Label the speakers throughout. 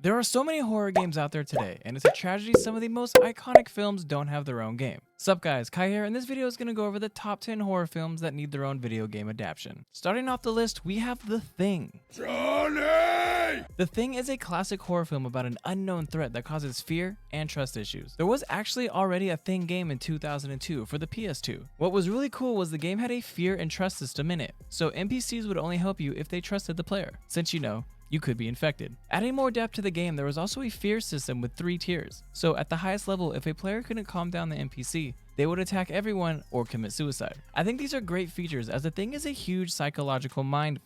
Speaker 1: There are so many horror games out there today, and it's a tragedy some of the most iconic films don't have their own game. Sup guys, Kai here, and this video is going to go over the top 10 horror films that need their own video game adaptation. Starting off the list, we have The Thing. Johnny! The Thing is a classic horror film about an unknown threat that causes fear and trust issues. There was actually already a Thing game in 2002 for the PS2. What was really cool was the game had a fear and trust system in it, so NPCs would only help you if they trusted the player, since you could be infected. Adding more depth to the game, there was also a fear system with 3 tiers. So at the highest level, if a player couldn't calm down the NPC, they would attack everyone or commit suicide. I think these are great features as The Thing is a huge psychological mind.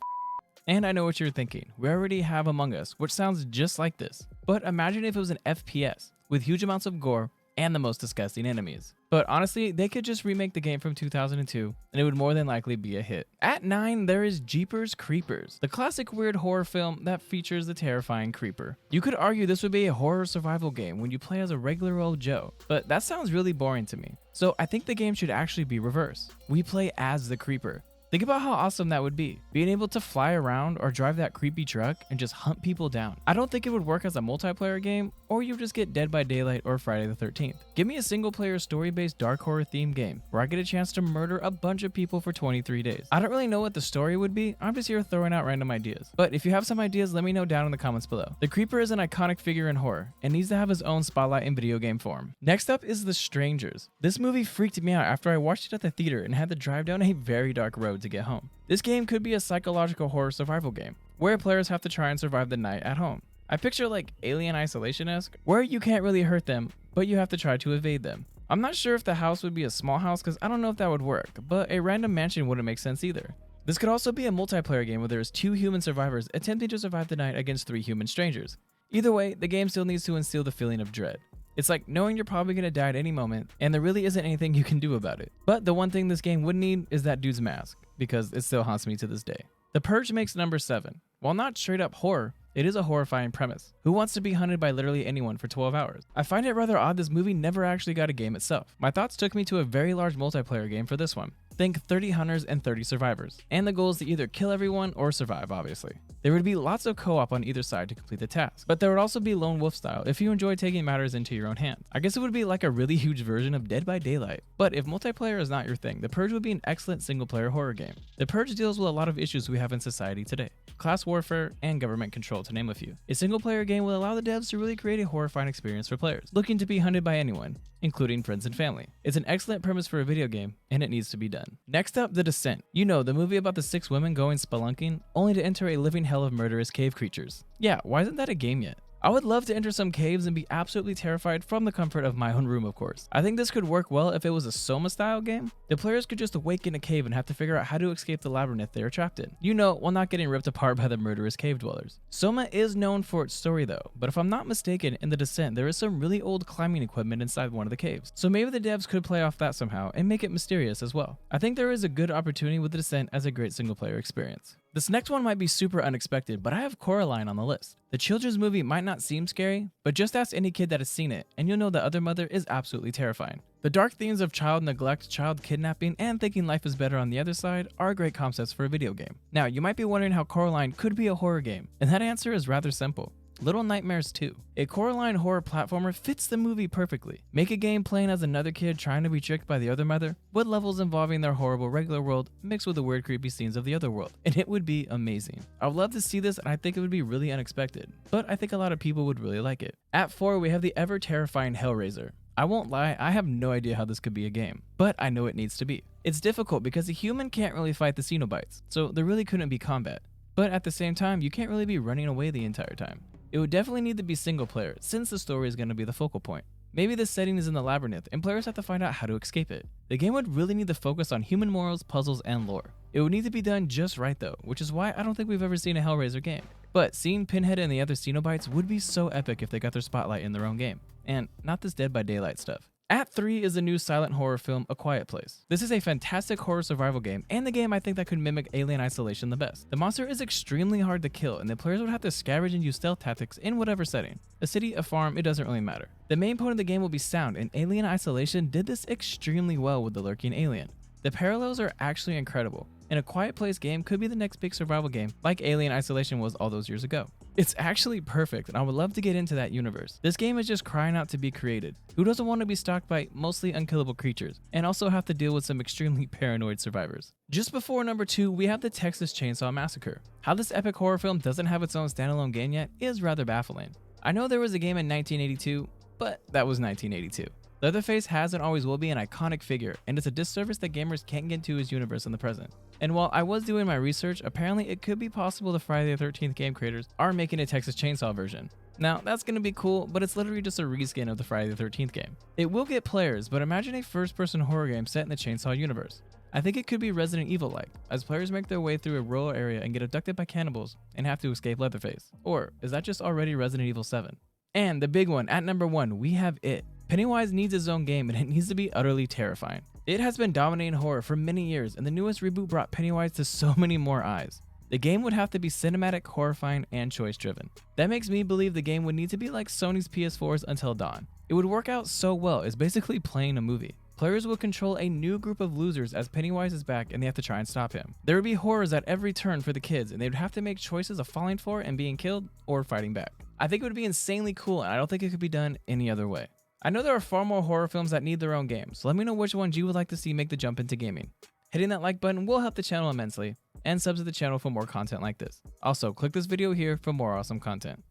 Speaker 1: And I know what you're thinking, we already have Among Us, which sounds just like this. But imagine if it was an FPS with huge amounts of gore and the most disgusting enemies. But honestly, they could just remake the game from 2002 and it would more than likely be a hit. At 9, there is Jeepers Creepers, the classic weird horror film that features the terrifying creeper. You could argue this would be a horror survival game when you play as a regular old Joe, but that sounds really boring to me. So I think the game should actually be reversed. We play as the creeper. Think about how awesome that would be, being able to fly around or drive that creepy truck and just hunt people down. I don't think it would work as a multiplayer game, or you just get Dead by Daylight or Friday the 13th. Give me a single player story-based dark horror themed game where I get a chance to murder a bunch of people for 23 days. I don't really know what the story would be, I'm just here throwing out random ideas. But if you have some ideas, let me know down in the comments below. The Creeper is an iconic figure in horror and needs to have his own spotlight in video game form. Next up is The Strangers. This movie freaked me out after I watched it at the theater and had to drive down a very dark road to get home. This game could be a psychological horror survival game, where players have to try and survive the night at home. I picture like Alien Isolation-esque, where you can't really hurt them, but you have to try to evade them. I'm not sure if the house would be a small house because I don't know if that would work, but a random mansion wouldn't make sense either. This could also be a multiplayer game where there's 2 human survivors attempting to survive the night against 3 human strangers. Either way, the game still needs to instill the feeling of dread. It's like knowing you're probably going to die at any moment, and there really isn't anything you can do about it. But the one thing this game would need is that dude's mask, because it still haunts me to this day. The Purge makes number 7. While not straight up horror, it is a horrifying premise. Who wants to be hunted by literally anyone for 12 hours? I find it rather odd this movie never actually got a game itself. My thoughts took me to a very large multiplayer game for this one. Think 30 hunters and 30 survivors. And the goal is to either kill everyone or survive, obviously. There would be lots of co-op on either side to complete the task, but there would also be lone wolf style if you enjoy taking matters into your own hands. I guess it would be like a really huge version of Dead by Daylight. But if multiplayer is not your thing, The Purge would be an excellent single player horror game. The Purge deals with a lot of issues we have in society today. Class warfare and government control, to name a few. A single player game will allow the devs to really create a horrifying experience for players looking to be hunted by anyone, including friends and family. It's an excellent premise for a video game, and it needs to be done. Next up, The Descent. You know, the movie about the 6 women going spelunking, only to enter a living hell of murderous cave creatures. Yeah, why isn't that a game yet? I would love to enter some caves and be absolutely terrified from the comfort of my own room, of course. I think this could work well if it was a Soma-style game. The players could just awake in a cave and have to figure out how to escape the labyrinth they are trapped in. You know, while not getting ripped apart by the murderous cave dwellers. Soma is known for its story though, but if I'm not mistaken, in The Descent there is some really old climbing equipment inside one of the caves. So maybe the devs could play off that somehow and make it mysterious as well. I think there is a good opportunity with The Descent as a great single player experience. This next one might be super unexpected, but I have Coraline on the list. The children's movie might not seem scary, but just ask any kid that has seen it, and you'll know the other mother is absolutely terrifying. The dark themes of child neglect, child kidnapping, and thinking life is better on the other side are great concepts for a video game. Now, you might be wondering how Coraline could be a horror game, and that answer is rather simple. Little Nightmares 2. A Coraline horror platformer fits the movie perfectly. Make a game playing as another kid trying to be tricked by the other mother, with levels involving their horrible regular world mixed with the weird creepy scenes of the other world, and it would be amazing. I would love to see this and I think it would be really unexpected, but I think a lot of people would really like it. At 4, we have the ever terrifying Hellraiser. I won't lie, I have no idea how this could be a game, but I know it needs to be. It's difficult because a human can't really fight the Cenobites, so there really couldn't be combat. But at the same time, you can't really be running away the entire time. It would definitely need to be single player, since the story is going to be the focal point. Maybe the setting is in the labyrinth, and players have to find out how to escape it. The game would really need to focus on human morals, puzzles, and lore. It would need to be done just right though, which is why I don't think we've ever seen a Hellraiser game. But seeing Pinhead and the other Cenobites would be so epic if they got their spotlight in their own game. And not this Dead by Daylight stuff. At 3 is the new silent horror film A Quiet Place. This is a fantastic horror survival game, and the game I think that could mimic Alien Isolation the best. The monster is extremely hard to kill, and the players would have to scavenge and use stealth tactics in whatever setting. A city, a farm, it doesn't really matter. The main point of the game will be sound, and Alien Isolation did this extremely well with the lurking alien. The parallels are actually incredible, and A Quiet Place game could be the next big survival game, like Alien Isolation was all those years ago. It's actually perfect, and I would love to get into that universe. This game is just crying out to be created. Who doesn't want to be stalked by mostly unkillable creatures, and also have to deal with some extremely paranoid survivors? Just before number 2, we have the Texas Chainsaw Massacre. How this epic horror film doesn't have its own standalone game yet is rather baffling. I know there was a game in 1982, but that was 1982. Leatherface has and always will be an iconic figure, and it's a disservice that gamers can't get into his universe in the present. And while I was doing my research, apparently it could be possible the Friday the 13th game creators are making a Texas Chainsaw version. Now, that's going to be cool, but it's literally just a reskin of the Friday the 13th game. It will get players, but imagine a first-person horror game set in the Chainsaw universe. I think it could be Resident Evil-like, as players make their way through a rural area and get abducted by cannibals and have to escape Leatherface. Or is that just already Resident Evil 7? And the big one, at number 1, we have It. Pennywise needs his own game, and it needs to be utterly terrifying. It has been dominating horror for many years, and the newest reboot brought Pennywise to so many more eyes. The game would have to be cinematic, horrifying, and choice-driven. That makes me believe the game would need to be like Sony's PS4's Until Dawn. It would work out so well, it's basically playing a movie. Players will control a new group of losers as Pennywise is back and they have to try and stop him. There would be horrors at every turn for the kids, and they would have to make choices of falling for and being killed or fighting back. I think it would be insanely cool, and I don't think it could be done any other way. I know there are far more horror films that need their own games, so let me know which ones you would like to see make the jump into gaming. Hitting that like button will help the channel immensely, and sub to the channel for more content like this. Also, click this video here for more awesome content.